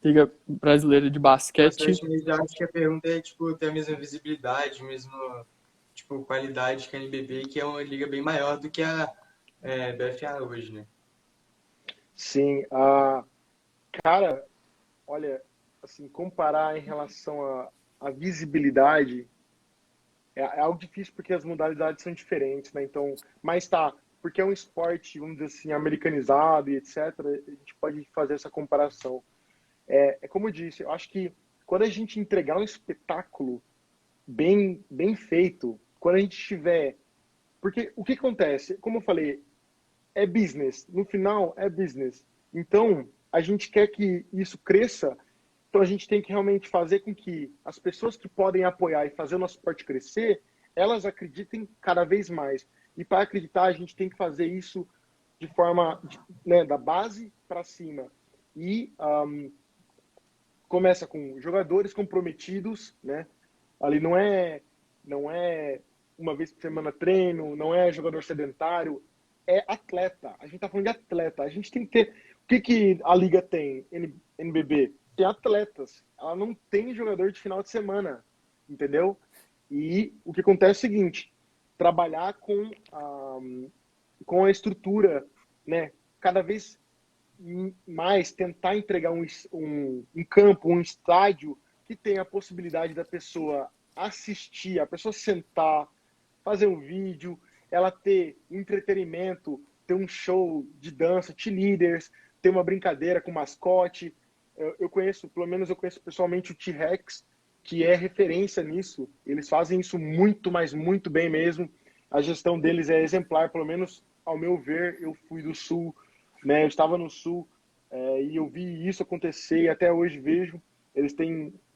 Liga Brasileira de Basquete. Mas eu acho que a pergunta é, tipo, ter a mesma visibilidade, mesma, tipo, qualidade que a NBB, que é uma liga bem maior do que a BFA hoje, né? Sim, cara, olha, assim, comparar em relação à visibilidade é algo difícil porque as modalidades são diferentes, né? Então, mas tá, porque é um esporte, vamos dizer assim, americanizado e etc., a gente pode fazer essa comparação. É como eu disse, eu acho que quando a gente entregar um espetáculo bem feito, quando a gente tiver... Porque o que acontece? Como eu falei, é business. No final, é business. Então, a gente quer que isso cresça, então a gente tem que realmente fazer com que as pessoas que podem apoiar e fazer o nosso esporte crescer, elas acreditem cada vez mais. E para acreditar, a gente tem que fazer isso de forma, né, da base para cima. E começa com jogadores comprometidos, né? Ali não é uma vez por semana treino, não é jogador sedentário, é atleta. A gente tá falando de atleta. A gente tem que ter. O que a liga tem, NBB? Tem atletas. Ela não tem jogador de final de semana, entendeu? E o que acontece é o seguinte: trabalhar com a estrutura, né? Cada vez mais tentar entregar um campo, um estádio que tenha a possibilidade da pessoa assistir, a pessoa sentar, fazer um vídeo, ela ter um entretenimento, ter um show de dança, cheerleaders, ter uma brincadeira com mascote. Eu conheço, pelo menos eu conheço pessoalmente o T-Rex, que é referência nisso. Eles fazem isso muito, mas muito bem mesmo. A gestão deles é exemplar, pelo menos ao meu ver. Eu fui do Sul, né? Eu estava no Sul e eu vi isso acontecer e até hoje vejo.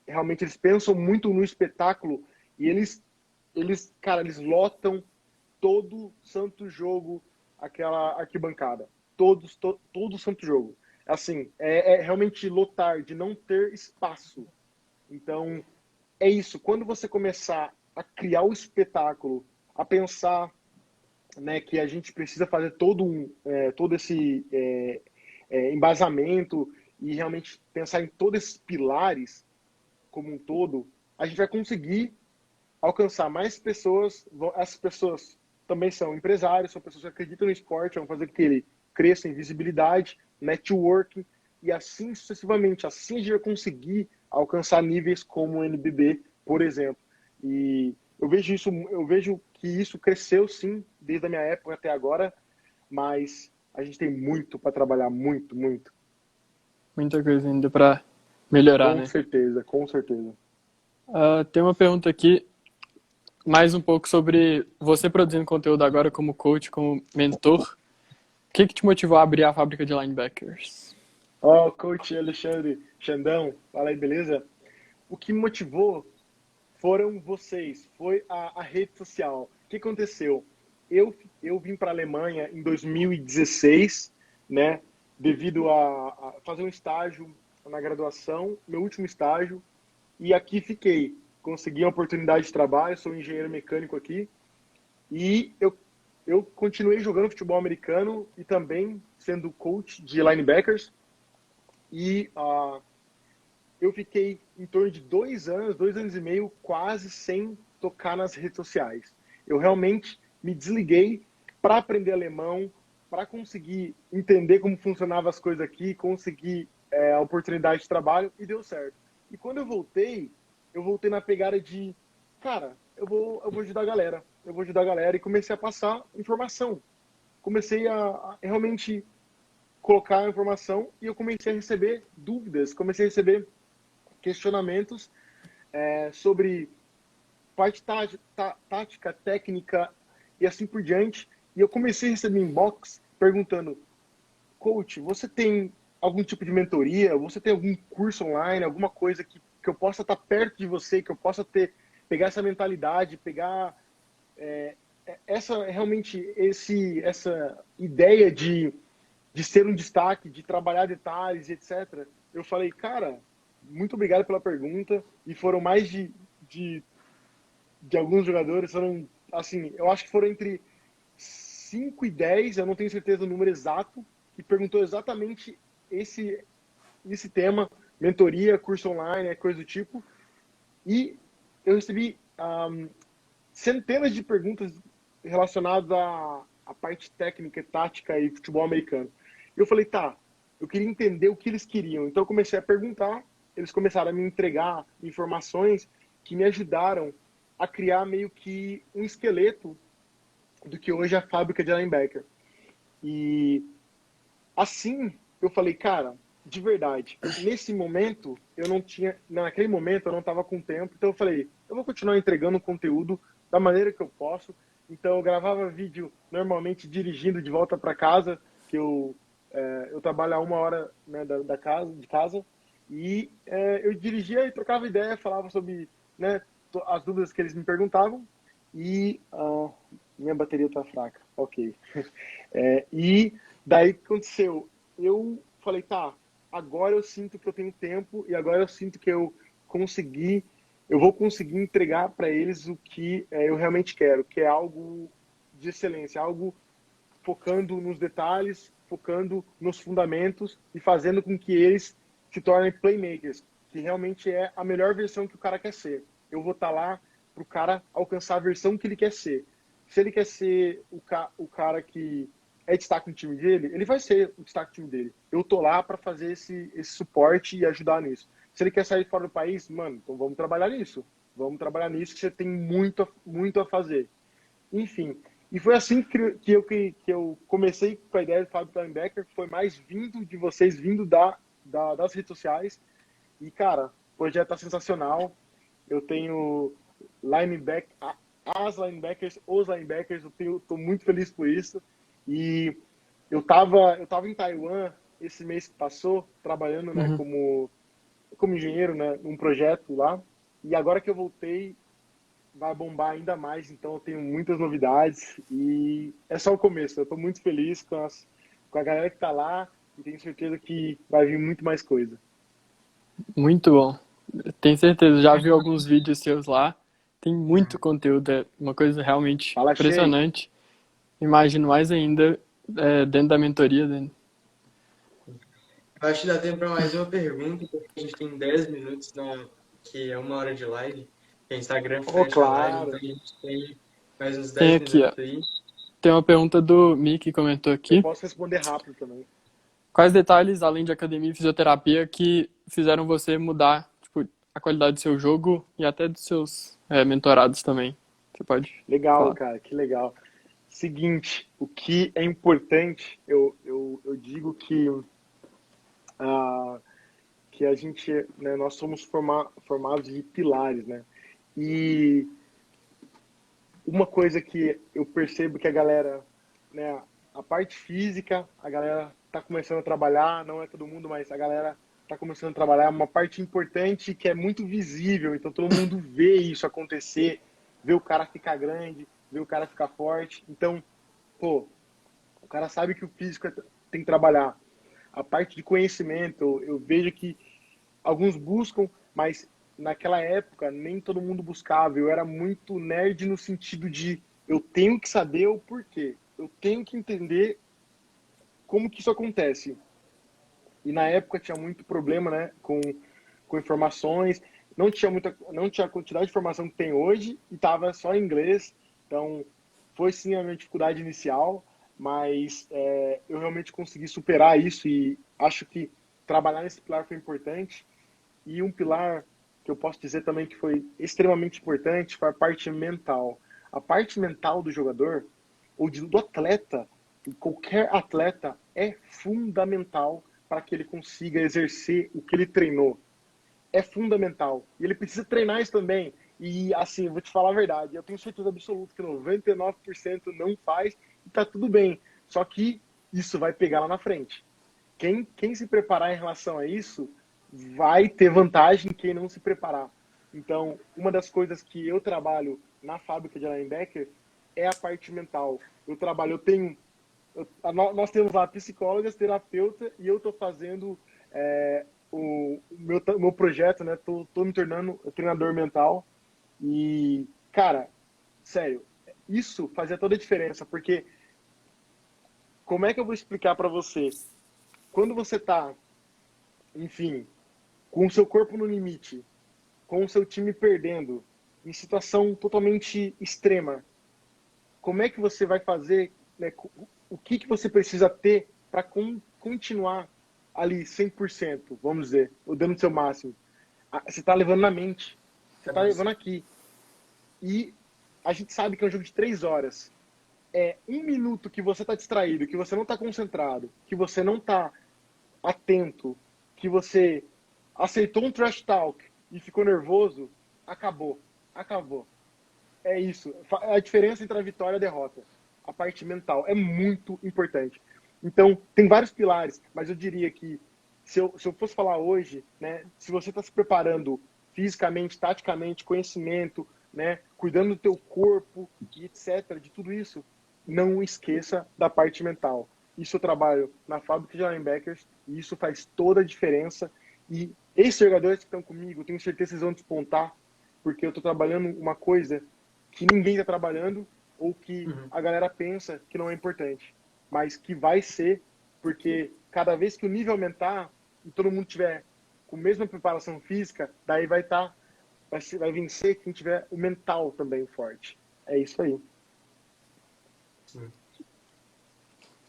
Realmente eles pensam muito no espetáculo e cara, eles lotam todo santo jogo aquela arquibancada. Todo santo jogo. Assim, é realmente lotar, de não ter espaço. Então, é isso. Quando você começar a criar o espetáculo, a pensar, né, que a gente precisa fazer todo esse embasamento e realmente pensar em todos esses pilares como um todo, a gente vai conseguir alcançar mais pessoas. Essas pessoas também são empresários, são pessoas que acreditam no esporte, vão fazer com que ele cresça em visibilidade, networking e assim sucessivamente. Assim a gente vai conseguir alcançar níveis como o NBB, por exemplo. E eu vejo que isso cresceu sim, desde a minha época até agora, mas a gente tem muito para trabalhar, muito, muito. Muita coisa ainda para melhorar, Com né? certeza, com certeza. Tem uma pergunta aqui, mais um pouco sobre você produzindo conteúdo agora como coach, como mentor. O que te motivou a abrir a fábrica de linebackers? Coach Alexandre Xandão, fala aí, beleza? O que me motivou foram vocês, foi a rede social. O que aconteceu? Eu vim para a Alemanha em 2016, né, devido a fazer um estágio na graduação, meu último estágio, e aqui fiquei. Consegui uma oportunidade de trabalho, sou engenheiro mecânico aqui, e eu continuei jogando futebol americano e também sendo coach de linebackers, e eu fiquei em torno de 2 anos e meio, quase sem tocar nas redes sociais. Eu realmente me desliguei para aprender alemão, para conseguir entender como funcionavam as coisas aqui, conseguir a oportunidade de trabalho, e deu certo. E quando eu voltei na pegada de, cara, eu vou ajudar a galera. Eu vou ajudar a galera, e comecei a passar informação. Comecei a realmente colocar a informação, e eu comecei a receber dúvidas, comecei a receber questionamentos sobre parte tática, técnica e assim por diante. E eu comecei a receber inbox perguntando: coach, você tem algum tipo de mentoria? Você tem algum curso online? Alguma coisa que eu possa estar perto de você, que eu possa pegar essa mentalidade, pegar essa ideia de ser um destaque, de trabalhar detalhes, etc. Eu falei, cara, muito obrigado pela pergunta. E foram mais de alguns jogadores, foram, assim, eu acho que foram entre 5 e 10, eu não tenho certeza do número exato, que perguntou exatamente esse tema, mentoria, curso online, coisa do tipo. E eu recebi centenas de perguntas relacionadas à parte técnica, tática e futebol americano. E eu falei, tá, eu queria entender o que eles queriam. Então eu comecei a perguntar, eles começaram a me entregar informações que me ajudaram a criar meio que um esqueleto do que hoje é a fábrica de linebacker. E assim, eu falei, cara, de verdade, nesse momento, naquele momento eu não estava com tempo, então eu falei, eu vou continuar entregando conteúdo da maneira que eu posso. Então eu gravava vídeo normalmente dirigindo de volta para casa, que eu trabalho a 1 hora, né, de casa, e eu dirigia e trocava ideia, falava sobre, né, as dúvidas que eles me perguntavam, e minha bateria tá fraca, ok. E daí o que aconteceu? Eu falei, tá, agora eu sinto que eu tenho tempo, e agora eu sinto que eu vou conseguir entregar para eles o que eu realmente quero, que é algo de excelência, algo focando nos detalhes, focando nos fundamentos e fazendo com que eles se tornem playmakers, que realmente é a melhor versão que o cara quer ser. Eu vou estar lá para o cara alcançar a versão que ele quer ser. Se ele quer ser o cara que é destaque no time dele, ele vai ser o destaque no time dele. Eu tô lá para fazer esse suporte e ajudar nisso. Se ele quer sair fora do país, mano, então vamos trabalhar nisso. Vamos trabalhar nisso, que você tem muito, muito a fazer. Enfim, e foi assim que eu comecei com a ideia do Fábio Linebacker, que foi mais vindo de vocês, vindo das redes sociais. E, cara, o projeto tá sensacional. Eu tenho os linebackers, tô muito feliz por isso. E eu tava em Taiwan esse mês que passou, trabalhando, né, Uhum. como engenheiro, né, num projeto lá. E agora que eu voltei, vai bombar ainda mais, então eu tenho muitas novidades e é só o começo. Eu estou muito feliz com a galera que está lá e tenho certeza que vai vir muito mais coisa. Muito bom. Tenho certeza, já vi alguns vídeos seus lá. Tem muito conteúdo, é uma coisa realmente Fala, Shea. impressionante. Imagino mais ainda dentro da mentoria. Acho que dá tempo para mais uma pergunta, porque a gente tem 10 minutos, que é 1 hora de live. O Instagram Oh, fecha a live, então claro. a gente tem mais uns Tem 10 aqui, ó. minutos aí. Tem uma pergunta do Mi que comentou Eu aqui. posso responder rápido também. Quais detalhes, além de academia e fisioterapia, que fizeram você mudar, tipo, a qualidade do seu jogo e até dos seus mentorados também? Você pode Legal, falar. cara, que legal. Seguinte, o que é importante, eu digo ah, que a gente, né, nós somos formados de pilares, né? E uma coisa que eu percebo que a galera, né, a parte física, a galera tá começando a trabalhar, não é todo mundo, mas a galera tá começando a trabalhar, é uma parte importante que é muito visível, então todo mundo vê isso acontecer, vê o cara ficar grande, vê o cara ficar forte, então, pô, o cara sabe que o físico tem que trabalhar. A parte de conhecimento, eu vejo que alguns buscam, mas naquela época nem todo mundo buscava. Eu era muito nerd no sentido de eu tenho que saber o porquê, eu tenho que entender como que isso acontece. E na época tinha muito problema, né, com informações, não tinha a quantidade de informação que tem hoje e estava só em inglês. Então, foi sim a minha dificuldade inicial, mas eu realmente consegui superar isso e acho que trabalhar nesse pilar foi importante. E um pilar que eu posso dizer também que foi extremamente importante foi a parte mental. A parte mental do jogador, ou do atleta, qualquer atleta, é fundamental para que ele consiga exercer o que ele treinou. É fundamental. E ele precisa treinar isso também. E assim, eu vou te falar a verdade, eu tenho certeza absoluta que 99% não faz e tá tudo bem. Só que isso vai pegar lá na frente. Quem se preparar em relação a isso vai ter vantagem quem não se preparar. Então, uma das coisas que eu trabalho na fábrica de linebacker é a parte mental. Nós temos lá psicólogas, terapeuta, e eu estou fazendo o meu projeto, né? Tô me tornando treinador mental. E, cara, sério, isso fazia toda a diferença, porque como é que eu vou explicar para você? Quando você tá, enfim, com o seu corpo no limite, com o seu time perdendo, em situação totalmente extrema, como é que você vai fazer, né, o que você precisa ter para continuar ali 100%, vamos dizer, dando o seu máximo? Você está levando na mente, você está levando aqui. E a gente sabe que é um jogo de 3 horas. É um minuto que você está distraído, que você não está concentrado, que você não está atento, que você aceitou um trash talk e ficou nervoso, acabou. Acabou. É isso. A diferença entre a vitória e a derrota. A parte mental é muito importante. Então, tem vários pilares, mas eu diria que se eu fosse falar hoje, né, se você está se preparando fisicamente, taticamente, conhecimento, né, cuidando do teu corpo e etc, de tudo isso, não esqueça da parte mental. Isso eu trabalho na fábrica de linebackers e isso faz toda a diferença. E esses jogadores que estão comigo, tenho certeza que eles vão despontar, porque eu estou trabalhando uma coisa que ninguém está trabalhando ou que a galera pensa que não é importante, mas que vai ser, porque cada vez que o nível aumentar e todo mundo tiver com a mesma preparação física, daí vai vencer quem tiver o mental também forte. É isso aí.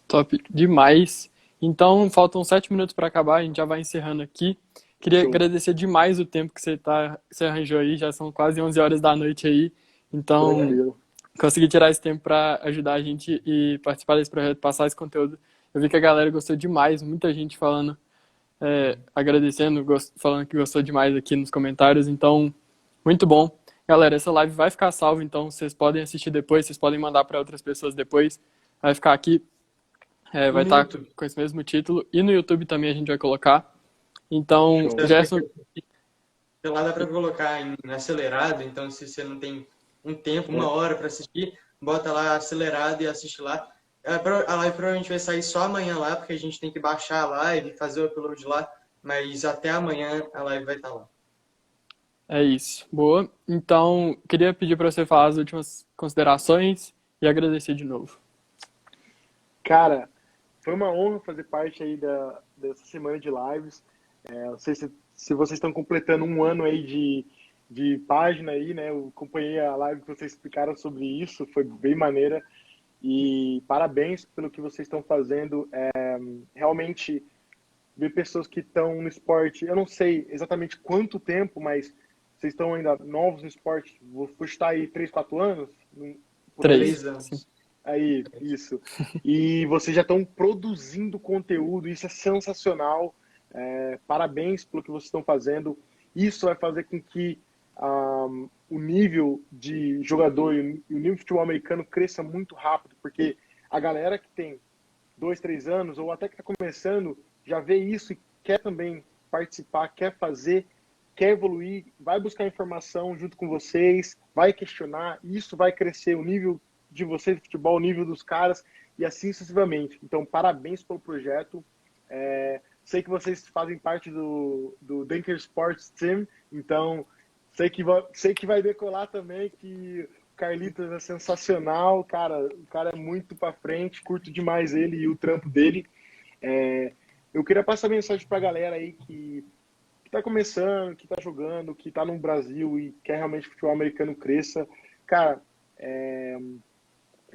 Top demais. Então, faltam 7 minutos para acabar, a gente já vai encerrando aqui. Queria Show. agradecer demais o tempo que você arranjou aí, já são quase 11 horas da noite aí. Então, Tranquilo. consegui tirar esse tempo para ajudar a gente e participar desse projeto, passar esse conteúdo. Eu vi que a galera gostou demais, muita gente falando, agradecendo, falando que gostou demais aqui nos comentários. Então, muito bom. Galera, essa live vai ficar salva, então vocês podem assistir depois, vocês podem mandar para outras pessoas depois. Vai ficar aqui, vai estar com esse mesmo título. E no YouTube também a gente vai colocar. Então, Show. Gerson, Lá dá para colocar em acelerado, então se você não tem um tempo, 1 hora para assistir, bota lá acelerado e assiste lá. A live provavelmente vai sair só amanhã lá, porque a gente tem que baixar a live, fazer o upload lá, mas até amanhã a live vai estar lá. é isso. Boa. Então, queria pedir para você falar as últimas considerações e agradecer de novo. Cara, foi uma honra fazer parte aí dessa semana de lives. Não sei se vocês estão completando 1 ano aí de página aí, né? Eu acompanhei a live que vocês explicaram sobre isso, foi bem maneira. E parabéns pelo que vocês estão fazendo. Realmente, ver pessoas que estão no esporte, eu não sei exatamente quanto tempo, mas vocês estão ainda novos no esporte, vou chutar aí 3, 4 anos? Por aí? 3 anos. Aí, isso. E vocês já estão produzindo conteúdo, isso é sensacional. Parabéns pelo que vocês estão fazendo. Isso vai fazer com que o nível de jogador e o nível de futebol americano cresça muito rápido, porque a galera que tem 2, 3 anos, ou até que está começando, já vê isso e quer também participar, quer fazer, quer evoluir, vai buscar informação junto com vocês, vai questionar, e isso vai crescer o nível de vocês de futebol, o nível dos caras, e assim sucessivamente. Então, parabéns pelo projeto. sei que vocês fazem parte do Denker Sports Team, então sei que vai decolar também, que o Carlitos é sensacional, cara, o cara é muito pra frente, curto demais ele e o trampo dele. Eu queria passar mensagem pra galera aí que tá começando, que tá jogando, que tá no Brasil e quer realmente que o futebol americano cresça. Cara,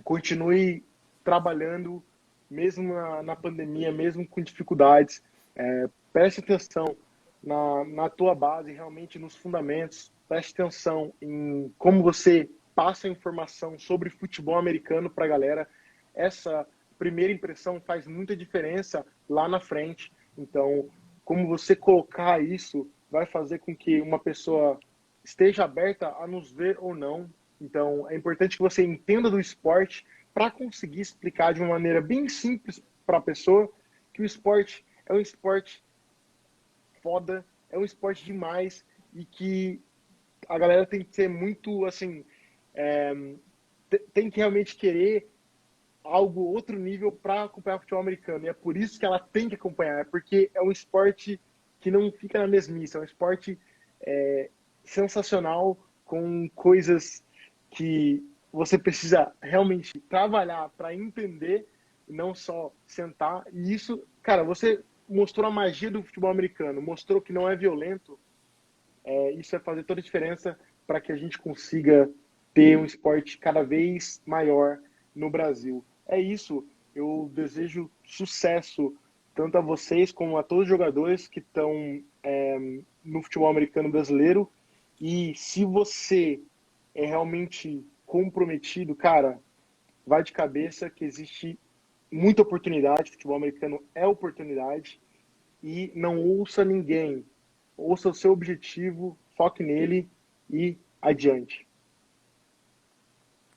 continue trabalhando, mesmo na pandemia, mesmo com dificuldades. Preste atenção na tua base, realmente nos fundamentos. Preste atenção em como você passa a informação sobre futebol americano para a galera. Essa primeira impressão faz muita diferença lá na frente. Então, como você colocar isso vai fazer com que uma pessoa esteja aberta a nos ver ou não. Então, é importante que você entenda do esporte para conseguir explicar de uma maneira bem simples para a pessoa que o esporte é um esporte foda, é um esporte demais e que a galera tem que ser muito, assim, tem que realmente querer algo, outro nível para acompanhar o futebol americano. E é por isso que ela tem que acompanhar, é porque é um esporte que não fica na mesmice, é um esporte sensacional, com coisas que você precisa realmente trabalhar para entender, e não só sentar. E isso, cara, você mostrou a magia do futebol americano, mostrou que não é violento. Isso vai fazer toda a diferença para que a gente consiga ter um esporte cada vez maior no Brasil. É isso. Eu desejo sucesso tanto a vocês como a todos os jogadores que estão no futebol americano brasileiro. E se você é realmente comprometido, cara, vai de cabeça que existe muita oportunidade. O futebol americano é oportunidade. E não ouça ninguém. Ouça o seu objetivo, foque nele e adiante.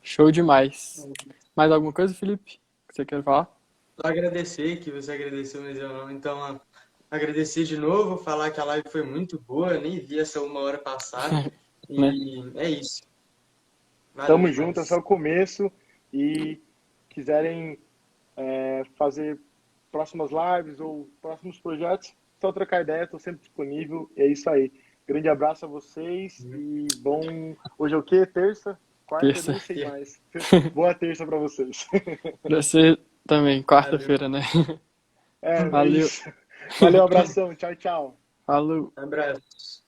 Show demais. Mais alguma coisa, Felipe, que você quer falar? Só agradecer, que você agradeceu, mas eu não. Então, agradecer de novo, falar que a live foi muito boa, eu nem vi essa 1 hora passar. Né? E é isso. Valeu Tamo demais. junto, esse é o começo. E quiserem fazer próximas lives ou próximos projetos, só trocar ideia, estou sempre disponível. É isso aí. Grande abraço a vocês e bom. Hoje é o quê? Terça? Quarta? Terça. Nem sei mais. Boa terça para vocês. Pra você também, quarta-feira, né? É Valeu. isso. Valeu, abração. Tchau, tchau. Falou. Abraço.